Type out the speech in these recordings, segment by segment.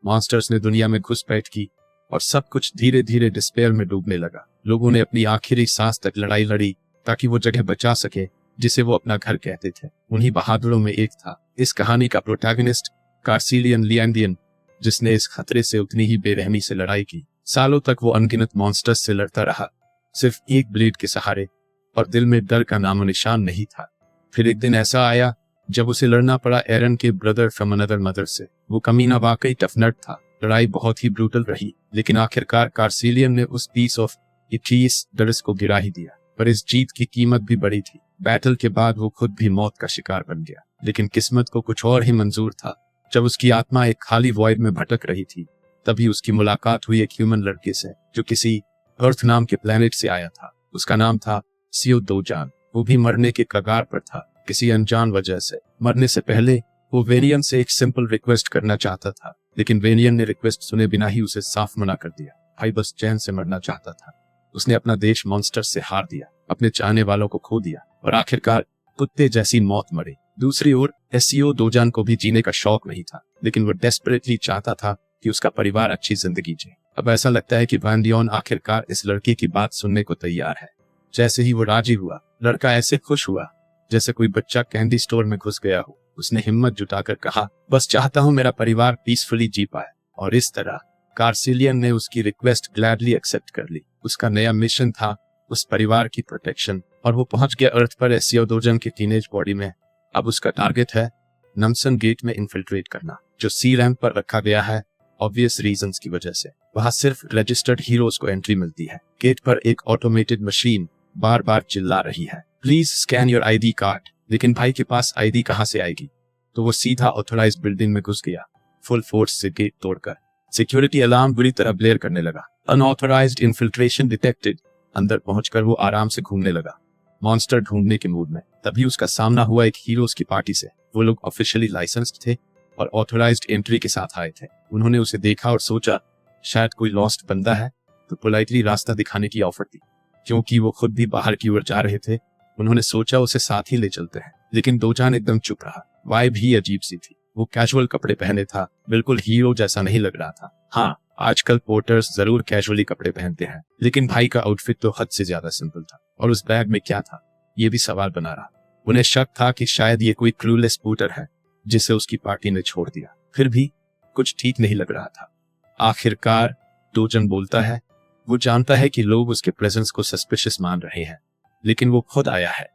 Monsters ने दुनिया में घुसपैठ की और सब कुछ धीरे धीरे डिस्पेयर में डूबने लगा। लोगों ने अपनी आखिरी सांस तक लड़ाई लड़ी ताकि वो जगह बचा सके जिसे वो अपना घर कहते थे। उन्हीं बहादुरों में एक था इस कहानी का प्रोटैगनिस्ट कार्सिलियन लिएंडियन, जिसने इस खतरे से उतनी ही बेरहमी से लड़ाई की। सालों तक वो अनगिनत मॉन्स्टर्स से लड़ता रहा, सिर्फ एक ब्लेड के सहारे, और दिल में डर का नामो निशान नहीं था। फिर एक दिन ऐसा आया जब उसे लड़ना पड़ा एरन के ब्रदर फ्रॉम अनदर मदर से। वो कमीना वाकई टफ नट था। लड़ाई बहुत ही ब्रूटल रही, लेकिन आखिरकार कार्सिलियन ने उस पीस ऑफ इटीस डरस को गिरा ही दिया। पर इस जीत की कीमत भी बड़ी थी। बैटल के बाद वो खुद भी मौत का शिकार बन गया, लेकिन किस्मत को कुछ और ही मंजूर था। जब उसकी आत्मा एक खाली वॉइड में भटक रही थी, तभी उसकी मुलाकात हुई एक ह्यूमन लड़के से जो किसी अर्थ नाम के प्लेनेट से आया था। उसका नाम था सियो दोजान। वो भी मरने के कगार पर था, किसी अनजान वजह से। मरने से पहले वो वेनियन से एक सिंपल रिक्वेस्ट करना चाहता था, लेकिन वेनियन ने रिक्वेस्ट सुने बिना ही उसे साफ मना कर दिया। भाई बस चैन से मरना चाहता था। उसने अपना देश मॉन्स्टर से हार दिया, अपने चाहने वालों को खो दिया और आखिरकार कुत्ते जैसी मौत मरी। दूसरी ओर एसियो दोजान को भी जीने का शौक नहीं था, लेकिन वो डेस्परेटली चाहता था कि उसका परिवार अच्छी जिंदगी जिए। अब ऐसा लगता है कि वैंडियन आखिरकार इस लड़के की बात सुनने को तैयार है। जैसे ही वो राजी हुआ, लड़का ऐसे खुश हुआ जैसे कोई बच्चा कैंडी स्टोर में घुस गया हो। उसने हिम्मत जुटाकर कहा, बस चाहता हूं मेरा परिवार पीसफुली जी पाए। और इस तरह कार्सिलियन ने उसकी रिक्वेस्ट ग्लैडली एक्सेप्ट कर ली। उसका नया मिशन था उस परिवार की प्रोटेक्शन, और वो पहुंच गया अर्थ पर एसियो दोजान की टीनेज बॉडी में। अब उसका टारगेट है नम्सन गेट में इन्फिल्ट्रेट करना, जो सी रैंक पर रखा गया है ऑब्वियस रीजंस की वजह से। वहां सिर्फ रजिस्टर्ड हीरोज को एंट्री मिलती है। गेट पर एक ऑटोमेटेड मशीन बार बार चिल्ला रही है, please scan your ID card. लेकिन भाई के पास आईडी कहां से आएगी? तो वो सीधा ऑथोराइज्ड बिल्डिंग में घुस गया, फुल फोर्स से गेट तोड़कर। सिक्योरिटी अलार्म बुरी तरह ब्लेयर करने लगा। Unauthorised infiltration detected. अंदर पहुंचकर वो आराम से घूमने लगा, मॉन्स्टर ढूंढने के मूड में। तभी उसका सामना हुआ एक हीरोज की पार्टी से। वो लोग ऑफिशियली लाइसेंस्ड थे और ऑथोराइज्ड एंट्री के साथ आए थे। उन्होंने उसे देखा और सोचा शायद कोई लॉस्ट बंदा है, तो पोलाइटली रास्ता दिखाने की ऑफर दी। क्योंकि वो खुद भी बाहर की ओर जा रहे थे, उन्होंने सोचा उसे साथ ही ले चलते हैं। लेकिन दोजान एकदम चुप रहा। वाइब ही अजीब सी थी। वो कैजुअल कपड़े पहने था, बिल्कुल हीरो जैसा नहीं लग रहा था। हाँ, आजकल पोर्टर्स जरूर कैजुअली कपड़े पहनते हैं, लेकिन भाई का आउटफिट तो हद से ज्यादा सिंपल था। और उस बैग में क्या था, ये भी सवाल बना रहा। उन्हें शक था कि शायद ये कोई क्लूलेस पोर्टर है जिसे उसकी पार्टी ने छोड़ दिया। फिर भी कुछ ठीक नहीं लग रहा था। आखिरकार दोजान बोलता है, वो जानता है कि लोग उसके प्रेजेंस को सस्पिशियस मान रहे हैं, लेकिन वो खुद आया है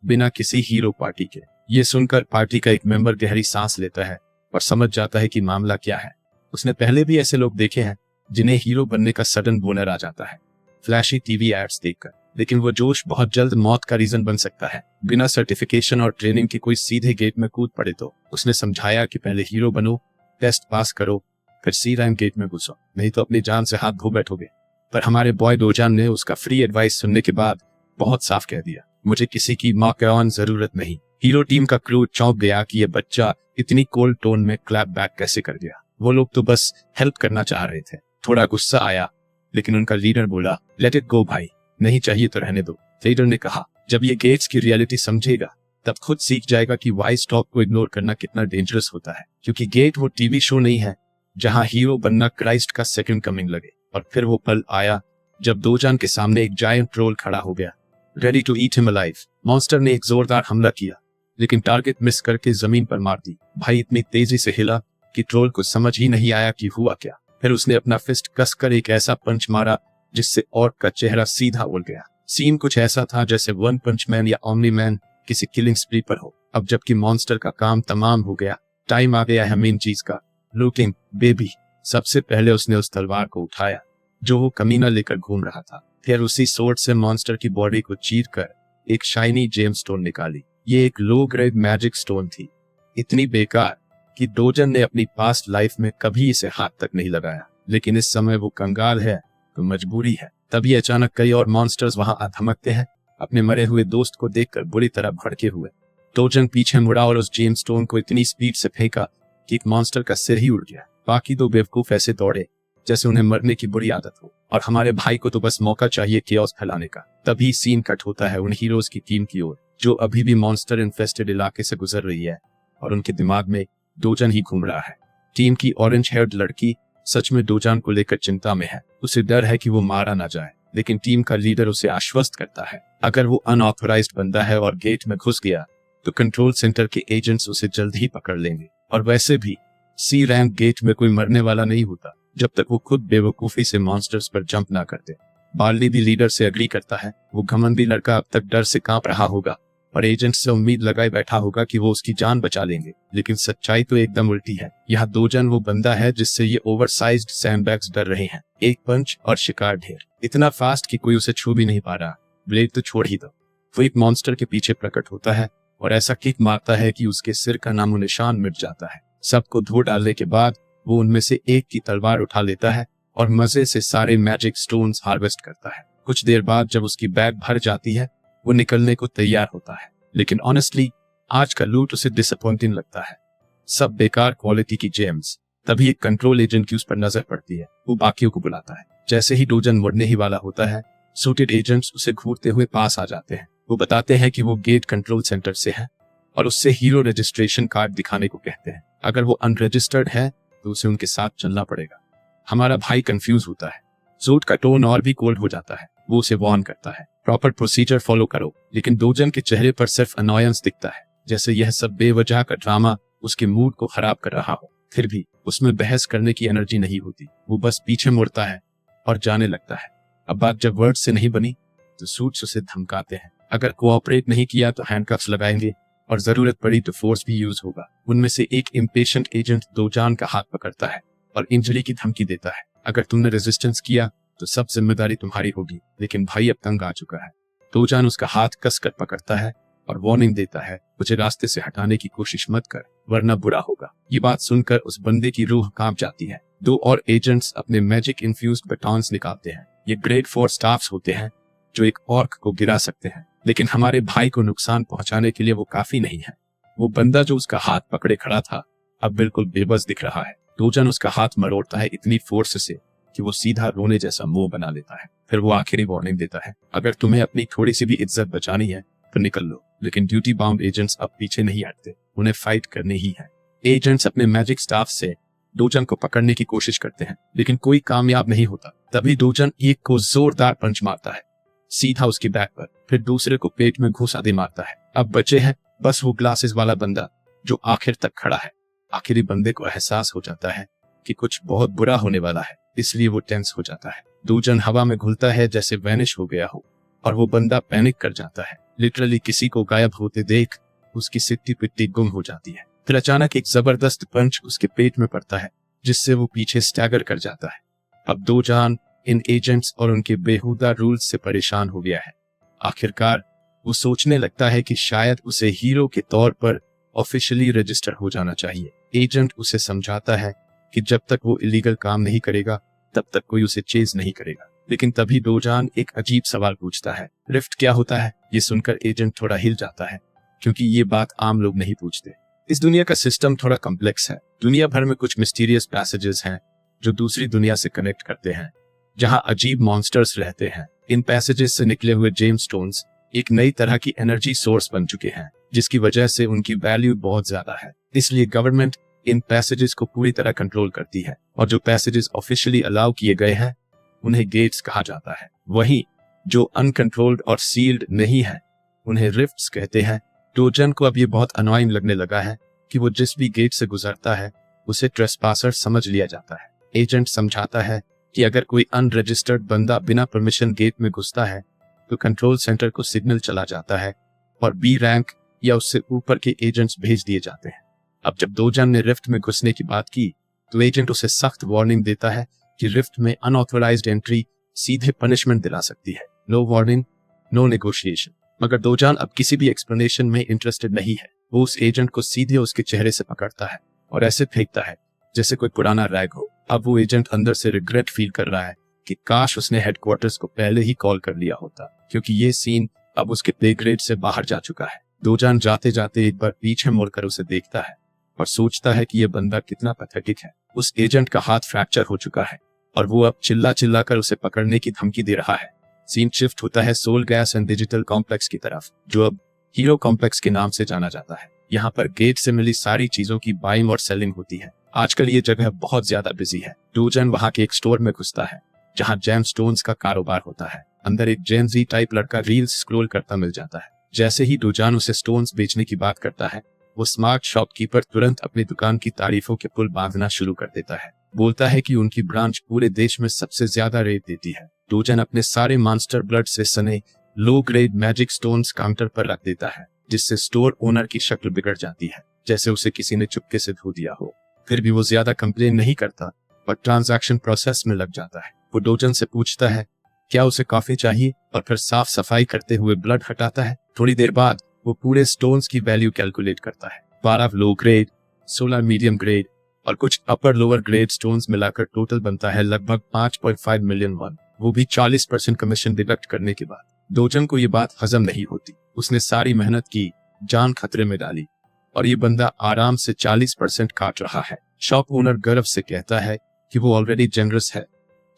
बिना किसी हीरो पार्टी के। ये सुनकर पार्टी का एक मेंबर गहरी सांस लेता है और समझ जाता है कि मामला क्या है। उसने पहले भी ऐसे लोग देखे हैं जिन्हें हीरो बनने का सडन बोनर आ जाता है, फ्लैशी टीवी एड्स देखकर। लेकिन वो जोश बहुत जल्द मौत का रीजन बन सकता है। बिना सर्टिफिकेशन और ट्रेनिंग के कोई सीधे गेट में कूद पड़े तो। उसने समझाया कि पहले हीरो बनो, टेस्ट पास करो, फिर सी रैंक गेट में घुसो, नहीं तो अपनी जान से हाथ धो बैठोगे। पर हमारे बॉय दोजान ने उसका फ्री एडवाइस सुनने के बाद बहुत साफ कह दिया, मुझे किसी की मौका जरूरत नहीं। हीरो टीम का क्रू चौंक गया कि ये बच्चा इतनी कोल्ड टोन में क्लैप बैक कैसे कर गया। वो लोग तो बस हेल्प करना चाह रहे थे। थोड़ा गुस्सा आया, लेकिन उनका लीडर बोला, लेट इट गो भाई, नहीं चाहिए तो रहने दो। लीडर ने कहा, जब ये गेट्स की रियलिटी समझेगा तब खुद सीख जाएगा कि वाइज टॉक को इग्नोर करना कितना डेंजरस होता है। क्योंकि गेट वो टीवी शो नहीं है जहां हीरो बनना क्राइस्ट का सेकंड कमिंग लगे। और फिर वो पल आया जब दोजान के सामने एक जायंट ट्रोल खड़ा हो गया, ready to eat him alive. Monster ने एक जोरदार हमला किया, लेकिन टारगेट मिस करके जमीन पर मार दी। भाई इतनी तेजी से हिला कि ट्रोल को समझ ही नहीं आया कि हुआ क्या। फिर उसने अपना फिस्ट कसकर एक ऐसा पंच मारा जिससे ऑर्क का चेहरा सीधा उड़ गया। सीन कुछ ऐसा था जैसे वन पंच मैन या ओमनी मैन किसी किलिंग स्प्री पर हो। अब जबकि मॉन्स्टर का काम तमाम हो गया, टाइम आ गया है मेन चीज का, लूटिंग बेबी। सबसे पहले उसने उस तलवार को उठाया जो वो कमीना लेकर घूम रहा था। फिर उसी सोर्ड से मॉन्स्टर की बॉडी को चीरकर एक शाइनी जेम स्टोन निकाली। ये एक लो ग्रेड मैजिक स्टोन थी, इतनी बेकार कि दोजान ने अपनी पास्ट लाइफ में कभी इसे हाथ तक नहीं लगाया। लेकिन इस समय वो कंगाल है तो मजबूरी है। तभी अचानक कई और मॉन्स्टर्स वहां आ धमकते हैं, अपने मरे हुए दोस्त को देखकर बुरी तरह भड़के हुए। दोजान पीछे मुड़ा और उस जेम स्टोन को इतनी स्पीड से फेंका कि एक मॉन्स्टर का सिर ही उड़ गया। बाकी दो बेवकूफ ऐसे दौड़े जैसे उन्हें मरने की बुरी आदत हो, और हमारे भाई को तो बस मौका चाहिए केओस फैलाने का। तभी सीन कट होता है उन हीरोज की टीम की ओर जो अभी भी मॉन्स्टर इन्फेस्टेड इलाके से गुजर रही है, और उनके दिमाग में दोजान ही घूम रहा है। टीम की ऑरेंज हेयर्ड लड़की सच में डोजान को लेकर चिंता में है। उसे डर है कि वो मारा ना जाए, लेकिन टीम का लीडर उसे आश्वस्त करता है अगर वो अनऑथराइज्ड बंदा है और गेट में घुस गया तो कंट्रोल सेंटर के एजेंट्स उसे जल्द ही पकड़ लेंगे। और वैसे भी सी रैंक गेट में कोई मरने वाला नहीं होता जब तक वो खुद बेवकूफी से मॉन्स्टर्स पर जंप ना करते। बार्ली भी लीडर से अग्री करता है। वो घमंडी लड़का अब तक डर से कांप रहा होगा और एजेंट से उम्मीद लगाए बैठा होगा कि वो उसकी जान बचा लेंगे, लेकिन सच्चाई तो एकदम उल्टी है। यहाँ डोजान वो बंदा है जिससे ये ओवरसाइज्ड सैंडबैग्स डर रहे हैं। एक पंच और शिकार ढेर, इतना फास्ट कि कोई उसे छू भी नहीं पा रहा। ब्लेड तो छोड़ ही दो। वो एक मॉन्स्टर के पीछे प्रकट होता है और ऐसा किक मारता है कि उसके सिर का नामो निशान मिट जाता है। सबको धो डालने के बाद वो उनमें से एक की तलवार उठा लेता है और मजे से सारे मैजिक स्टोन्स हार्वेस्ट करता है। कुछ देर बाद जब उसकी बैग भर जाती है वो निकलने को तैयार होता है, लेकिन ऑनेस्टली आज का लूट उसे डिसअपॉइंटिंग लगता है। सब बेकार क्वालिटी की जेम्स। तभी एक कंट्रोल एजेंट की उस पर नजर पड़ती है। वो बाकियों को बुलाता है। जैसे ही डोजन मुड़ने ही वाला होता है सूटेड एजेंट्स उसे घूरते हुए पास आ जाते हैं। वो बताते हैं कि वो गेट कंट्रोल सेंटर से है और उससे हीरो रजिस्ट्रेशन कार्ड दिखाने को कहते हैं। अगर वो अनरजिस्टर्ड है तो उसे उनके साथ चलना पड़ेगा। हमारा भाई कंफ्यूज होता है। सूट का टोन और भी कोल्ड हो जाता है। वो उसे वार्न करता है, प्रॉपर प्रोसीजर फॉलो करो, लेकिन डोजन के चेहरे पर सिर्फ अनॉयंस दिखता है, जैसे यह सब बेवजह का ड्रामा उसके मूड को खराब कर रहा हो। फिर भी उसमें बहस करने की एनर्जी नहीं होती। वो बस पीछे मुड़ता है और जाने लगता है। अब बात जब वर्ड से नहीं बनी तो सूट्स उसे धमकाते हैं। अगर कोऑपरेट नहीं किया तो हैंडकफ्स लगाएंगे और जरूरत पड़ी तो फोर्स भी यूज होगा। उनमें से एक इम्पेशेंट एजेंट डोजान का हाथ पकड़ता है और इंजरी की धमकी देता है। अगर तुमने रेजिस्टेंस किया तो सब जिम्मेदारी तुम्हारी होगी। लेकिन भाई अब तंग आ चुका है। डोजान उसका हाथ कसकर पकड़ता है और वार्निंग देता है, मुझे रास्ते से हटाने की कोशिश मत कर वरना बुरा होगा। ये बात सुनकर उस बंदे की रूह कांप जाती है। दो और एजेंट्स अपने मैजिक इन्फ्यूज्ड बटॉन्स निकालते हैं। ये ग्रेड 4 स्टाफ्स होते हैं जो एक ऑर्क को गिरा सकते हैं, लेकिन हमारे भाई को नुकसान पहुंचाने के लिए वो काफी नहीं है। वो बंदा जो उसका हाथ पकड़े खड़ा था अब बिल्कुल बेबस दिख रहा है। डोजान उसका हाथ मरोड़ता है इतनी फोर्स से कि वो सीधा रोने जैसा मुंह बना लेता है। फिर वो आखिरी वार्निंग देता है, अगर तुम्हें अपनी थोड़ी सी भी इज्जत बचानी है तो निकल लो। लेकिन ड्यूटी बाउंड एजेंट्स अब पीछे नहीं हटते, उन्हें फाइट करनी ही है। एजेंट्स अपने मैजिक स्टाफ से डोजन को पकड़ने की कोशिश करते हैं, लेकिन कोई कामयाब नहीं होता। तभी डोजन एक को जोरदार पंच मारता है, सीधा उसकी बैक पर, फिर दूसरे को पेट में घुसा दे मारता है। अब बचे हैं बस वो ग्लासेस वाला बंदा जो आखिर तक खड़ा है। आखिरी बंदे को एहसास हो जाता है कि कुछ बहुत बुरा होने वाला है, इसलिए वो टेंस हो जाता है। डोजन हवा में घुलता है जैसे वैनिश हो गया हो और वो बंदा पैनिक कर जाता है। लिटरली किसी को गायब होते देख उसकी सिट्टी पिट्टी गुम हो जाती है। फिर अचानक एक जबरदस्त पंच उसके पेट में पड़ता है जिससे वो पीछे स्टैगर कर जाता है। अब डोजान इन एजेंट्स और उनके बेहुदा रूल्स से परेशान हो गया है। आखिरकार वो सोचने लगता है कि शायद उसे हीरो के तौर पर ऑफिशियली रजिस्टर हो जाना चाहिए। एजेंट उसे समझाता है कि जब तक वो इलीगल काम नहीं करेगा तब तक कोई उसे चेज नहीं करेगा। लेकिन तभी डोजान एक अजीब सवाल पूछता है, रिफ्ट क्या होता है? ये सुनकर एजेंट थोड़ा हिल जाता है क्योंकि ये बात आम लोग नहीं पूछते। इस दुनिया का सिस्टम थोड़ा कॉम्प्लेक्स है। दुनिया भर में कुछ मिस्टीरियस पैसेजेस हैं जो दूसरी दुनिया से कनेक्ट करते हैं, जहां अजीब मॉन्स्टर्स रहते हैं। इन पैसेजेस से निकले हुए जेम स्टोन्स एक नई तरह की एनर्जी सोर्स बन चुके हैं, जिसकी वजह से उनकी वैल्यू बहुत ज्यादा है। इसलिए गवर्नमेंट इन पैसेजेस को पूरी तरह कंट्रोल करती है और जो पैसेजेस ऑफिशियली अलाउ किए गए हैं उन्हें गेट्स कहा जाता है। वहीं जो अनकंट्रोल्ड और सील्ड नहीं है उन्हें रिफ्ट्स कहते हैं। डोजन को अब ये बहुत अनोइंग लगने लगा है कि वो जिस भी गेट से गुजरता है उसे ट्रेसपासर समझ लिया जाता है। एजेंट समझाता है कि अगर कोई अनरजिस्टर्ड बंदा बिना परमिशन गेट में घुसता है तो कंट्रोल सेंटर को सिग्नल चला जाता है और बी रैंक या उससे ऊपर के एजेंट्स भेज दिए जाते हैं। अब जब डोजन ने रिफ्ट में घुसने की बात की तो एजेंट उसे सख्त वार्निंग देता है कि रिफ्ट में अनऑथराइज्ड एंट्री सीधे पनिशमेंट दिला सकती है। No warning, no negotiation. मगर डोजान अब किसी भी एक्सप्लेनेशन में इंटरेस्टेड नहीं है। वो उस एजेंट को सीधे उसके चेहरे से पकड़ता है और ऐसे फेंकता है जैसे कोई पुराना रैग हो। अब वो एजेंट अंदर से रिग्रेट फील कर रहा है कि काश उसने हेडक्वार्टर्स को पहले ही कॉल कर लिया होता, क्योंकि ये सीन अब उसके पे ग्रेड से बाहर जा चुका है। डोजान जाते जाते एक बार पीछे मुड़कर उसे देखता है और सोचता है कि यह बंदा कितना पैथेटिक है। उस एजेंट का हाथ फ्रैक्चर हो चुका है और वो अब चिल्ला चिल्ला कर उसे पकड़ने की धमकी दे रहा है। सीन शिफ्ट होता है soul gas and digital complex की तरफ, जो अब हीरो कॉम्प्लेक्स के नाम से जाना जाता है। यहाँ पर गेट से मिली सारी चीजों की बाइंग और सेलिंग होती है। आजकल ये जगह बहुत ज्यादा बिजी है। डोजन वहां के एक स्टोर में घुसता है जहां जेम स्टोन्स का कारोबार होता है। अंदर एक जेन जी टाइप लड़का रील्स स्क्रॉल करता मिल जाता है। जैसे ही डोजान उसे स्टोन्स बेचने की बात करता है, वो स्मार्ट शॉपकीपर तुरंत अपनी दुकान की तारीफों के पुल बांधना शुरू कर देता है। बोलता है कि उनकी ब्रांच पूरे देश में सबसे ज्यादा रेट देती है। डोजन अपने सारे मॉन्स्टर ब्लड से सने low grade magic stones counter पर रख देता है, जिससे स्टोर ओनर की शक्ल बिगड़ जाती है, जैसे उसे किसी ने चुपके से धो दिया हो। फिर भी वो ज्यादा कंप्लेन नहीं करता और ट्रांजैक्शन प्रोसेस में लग जाता है। वो डोजन से पूछता है क्या उसे कॉफी चाहिए और फिर साफ सफाई करते हुए ब्लड हटाता है। थोड़ी देर बाद वो पूरे स्टोन्स की वैल्यू कैलकुलेट करता है। 12 लो ग्रेड, 16 मीडियम ग्रेड और कुछ अपर लोअर ग्रेड स्टोन्स मिलाकर टोटल बनता है लगभग 5.5 मिलियन वन, वो भी 40% कमीशन डिडक्ट करने के बाद। डोजन को ये बात हजम नहीं होती। उसने सारी मेहनत की, जान खतरे में डाली और ये बंदा आराम से 40% काट रहा है। शॉप ओनर गर्व से कहता है कि वो ऑलरेडी जेनरस है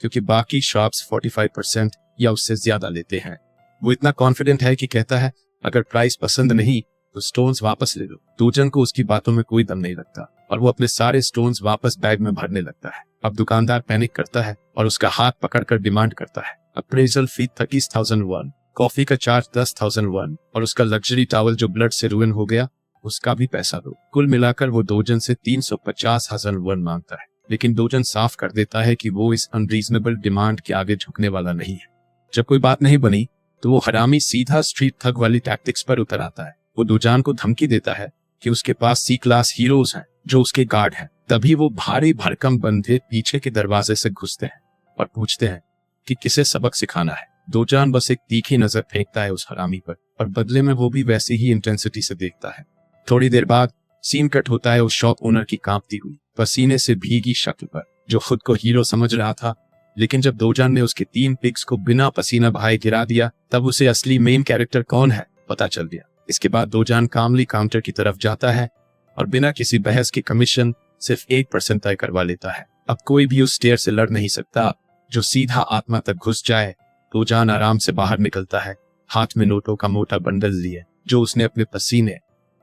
क्योंकि बाकी शॉप्स 45% या उससे ज्यादा लेते हैं। वो इतना कॉन्फिडेंट है कि कहता है अगर प्राइस पसंद नहीं तो स्टोन्स वापस ले लो। डोजन को उसकी बातों में कोई दम नहीं लगता और वो अपने सारे स्टोन्स वापस बैग में भरने लगता है। अब दुकानदार पैनिक करता है और उसका हाथ पकड़कर डिमांड करता है अप्रेजल फी 30,000 वन, कॉफी का चार्ज 10,000 वन और उसका लग्जरी टॉवल जो ब्लड से रुइन हो गया उसका भी पैसा दो। कुल मिलाकर वो डोजन से 350,000 वन मांगता है, लेकिन डोजन साफ कर देता है कि वो इस अनरीजनेबल डिमांड के आगे झुकने वाला नहीं है। जब कोई बात नहीं बनी तो वो हरामी सीधा स्ट्रीट ठग वाली टैक्टिक्स पर उतर आता है। वो डोजान को धमकी देता है कि उसके पास सी क्लास हीरोज हैं जो उसके गार्ड हैं। तभी वो भारी भरकम बंदे पीछे के दरवाजे से घुसते हैं और पूछते हैं कि किसे सबक सिखाना है। डोजान बस एक तीखी नजर फेंकता है उस हरामी पर और बदले में वो भी वैसी ही इंटेंसिटी से देखता है। थोड़ी देर बाद सीन कट होता है उस शॉप ओनर की कांपती हुई, पसीने से भीगी शक्ल पर, जो खुद को हीरो समझ रहा था। लेकिन जब डोजान ने उसके 3 पिग्स को बिना पसीना बहाए गिरा दिया, तब उसे असली मेन कैरेक्टर कौन है पता चल गया। इसके बाद डोजान कामली काउंटर की तरफ जाता है और बिना किसी बहस के कमीशन सिर्फ 1% तय करवा लेता है। अब कोई भी उस स्टेयर से लड़ नहीं सकता जो सीधा आत्मा तक घुस जाए। डोजान आराम से बाहर निकलता है, हाथ में नोटों का मोटा बंडल लिए जो उसने अपने पसीने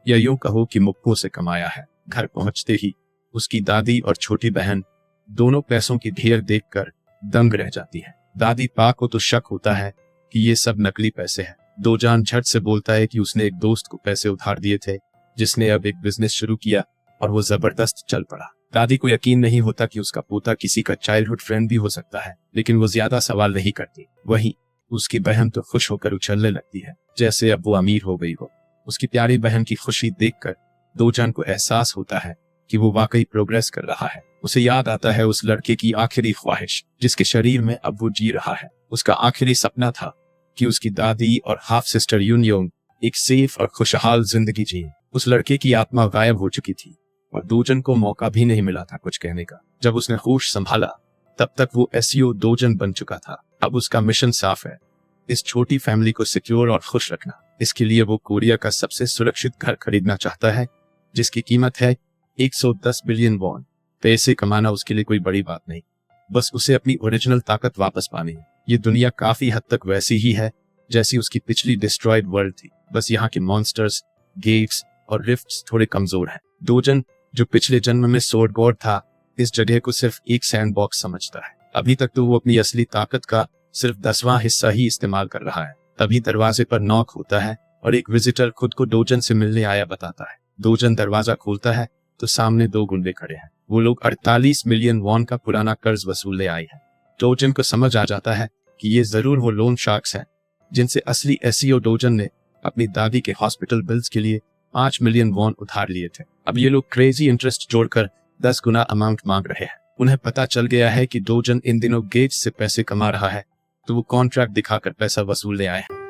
या यूं कहो कि मुक्कों से कमाया है। घर पहुंचते ही उसकी दादी और छोटी बहन दोनों पैसों की ढेर देखकर दंग रह जाती है। दादी पा को तो शक होता है कि ये सब नकली पैसे हैं। डोजान झट से बोलता है कि उसने एक दोस्त को पैसे उधार दिए थे जिसने अब एक बिजनेस शुरू किया और वो जबरदस्त चल पड़ा। दादी को यकीन नहीं होता कि उसका पोता किसी का चाइल्डहुड फ्रेंड भी हो सकता है, लेकिन वो ज्यादा सवाल नहीं करती। वहीं उसकी बहन तो खुश होकर उछलने लगती है जैसे अब वो अमीर हो गई हो। उसकी प्यारी बहन की खुशी देखकर डोजान को एहसास होता है कि वो वाकई प्रोग्रेस कर रहा है। उसे याद आता है उस लड़के की आखिरी ख्वाहिश जिसके शरीर में अब वो जी रहा है। उसका आखिरी सपना था कि उसकी दादी और हाफ सिस्टर यूनयोंग एक सेफ और खुशहाल जिंदगी जिए। उस लड़के की आत्मा गायब हो चुकी थी और डोजन को मौका भी नहीं मिला था कुछ कहने का। जब उसने होश संभाला तब तक वो एसईओ डोजन बन चुका था। अब उसका मिशन साफ है, इस छोटी फैमिली को सिक्योर और खुश रखना। इसके लिए वो कोरिया का सबसे सुरक्षित घर खरीदना चाहता है जिसकी कीमत है 110 बिलियन वॉन। पैसे कमाना उसके लिए कोई बड़ी बात नहीं, बस उसे अपनी ओरिजिनल ताकत वापस पानी है। ये दुनिया काफी हद तक वैसी ही है जैसी उसकी पिछली डिस्ट्रॉयड वर्ल्ड थी, बस यहाँ के मॉन्स्टर्स, गेट्स और रिफ्ट्स थोड़े कमजोर हैं। डोजन जो पिछले जन्म में सोर्ड गॉड था, इस जगह को सिर्फ एक सैंडबॉक्स समझता है। अभी तक तो वो अपनी असली ताकत का सिर्फ 10वां हिस्सा ही इस्तेमाल कर रहा है। तभी दरवाजे पर नॉक होता है और एक विजिटर खुद को डोजन से मिलने आया बताता है। डोजन दरवाजा खोलता है तो सामने 2 गुंडे खड़े हैं। वो लोग 48 मिलियन वॉन का पुराना कर्ज वसूलने आए हैं। डोजन को समझ आ जाता है कि ये जरूर वो लोन शार्क्स हैं जिनसे असली एसईओ डोजन ने अपनी दादी के हॉस्पिटल बिल्स के लिए 5 मिलियन वॉन उधार लिए थे। अब ये लोग क्रेजी इंटरेस्ट जोड़कर 10 गुना अमाउंट मांग रहे हैं। उन्हें पता चल गया है कि डोजन इन दिनों गेट्स से पैसे कमा रहा है, तो वो कॉन्ट्रैक्ट दिखाकर पैसा वसूलने आए हैं।